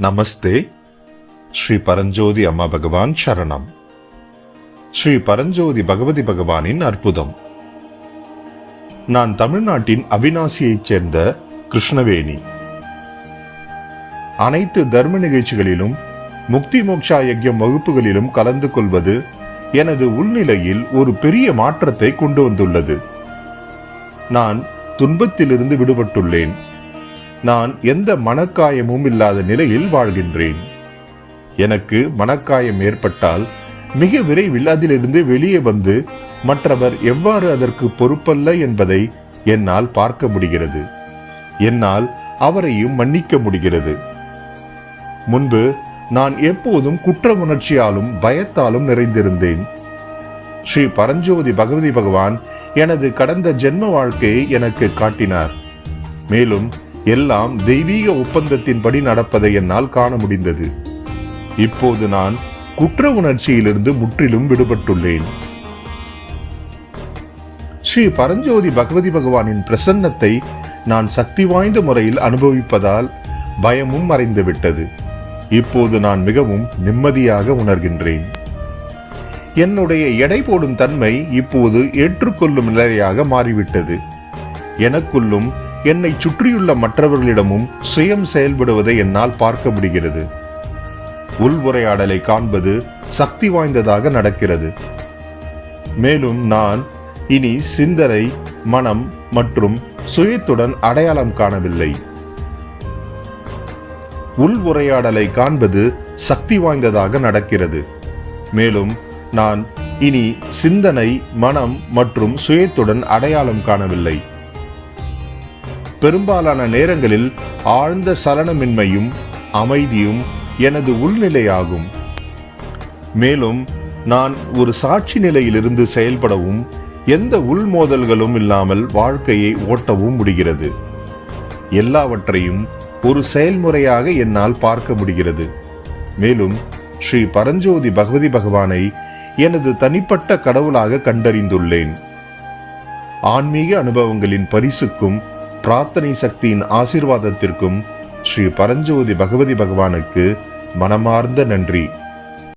நமஸ்தே. ஸ்ரீ பரஞ்சோதி அம்மா பகவான் சரணம். ஸ்ரீ பரஞ்சோதி பகவதி பகவானின் அற்புதம். நான் தமிழ்நாட்டின் அவிநாசியைச் சேர்ந்த கிருஷ்ணவேணி. அனைத்து தர்ம நிகழ்ச்சிகளிலும் முக்தி மோக்ஷா யஜ்யம் வகுப்புகளிலும் கலந்து கொள்வது எனது உள்நிலையில் ஒரு பெரிய மாற்றத்தை கொண்டு வந்துள்ளது. நான் துன்பத்திலிருந்து விடுபட்டுள்ளேன். நான் எந்த மனக்காயமும் இல்லாத நிலையில் வாழ்கின்றேன். எனக்கு மனக்காயம் ஏற்பட்டால் மிக விரைவில் அதிலிருந்து வெளியே வந்து மற்றவர் எவ்வாறு அதற்கு பொறுப்பல்ல என்பதை என்னால் பார்க்க முடிகிறது. என்னால் அவரையும் மன்னிக்க முடிகிறது. முன்பு நான் எப்போதும் குற்ற உணர்ச்சியாலும் பயத்தாலும் நிறைந்திருந்தேன். ஸ்ரீ பரஞ்சோதி பகவதி பகவான் எனது கடந்த ஜென்ம வாழ்க்கையை எனக்கு காட்டினார். மேலும் எல்லாம் தெய்வீக ஒப்பந்தத்தின்படி நடப்பதை என்னால் காண முடிந்தது. இப்போது நான் குற்ற உணர்ச்சியிலிருந்து முற்றிலும் விடுபட்டுள்ளேன். ஸ்ரீ பரஞ்சோதி பகவதி பகவானின் பிரசன்னத்தை நான் சக்தி வாய்ந்த முறையில் அனுபவிப்பதால் பயமும் மறைந்துவிட்டது. இப்போது நான் மிகவும் நிம்மதியாக உணர்கின்றேன். என்னுடைய எடை போடும் தன்மை இப்போது ஏற்றுக்கொள்ளும் நிலையாக மாறிவிட்டது. எனக்குள்ளும் என்னை சுற்றியுள்ள மற்றவர்களிடமும் சுயம் செயல்படுவதை என்னால் பார்க்க முடிகிறது. உள்உரையாடலை காண்பது சக்தி வாய்ந்ததாக நடக்கிறது. மேலும் நான் இனி சிந்தனை, மனம் மற்றும் சுயத்துடன் அடையாளம் காணவில்லை. உள்உரையாடலை காண்பது சக்தி வாய்ந்ததாக நடக்கிறது. மேலும் நான் இனி சிந்தனை, மனம் மற்றும் சுயத்துடன் அடையாளம் காணவில்லை. பெரும்பாலான நேரங்களில் ஆழ்ந்த சலனமின்மையும் அமைதியும் எனது உள்நிலையாகும். மேலும் நான் ஒரு சாட்சி நிலையிலிருந்து செயல்படவும் எந்த உள்மோதல்களும் இல்லாமல் வாழ்க்கையை ஓட்டவும் முடிகிறது. எல்லாவற்றையும் ஒரு செயல்முறையாக என்னால் பார்க்க முடிகிறது. மேலும் ஸ்ரீ பரஞ்சோதி பகவதி பகவானை எனது தனிப்பட்ட கடவுளாக கண்டறிந்துள்ளேன். ஆன்மீக அனுபவங்களின் பரிசுக்கும் பிரார்த்தனை சக்தியின் ஆசீர்வாதத்திற்கும் ஸ்ரீ பரஞ்சோதி பகவதி பகவானுக்கு மனமார்ந்த நன்றி.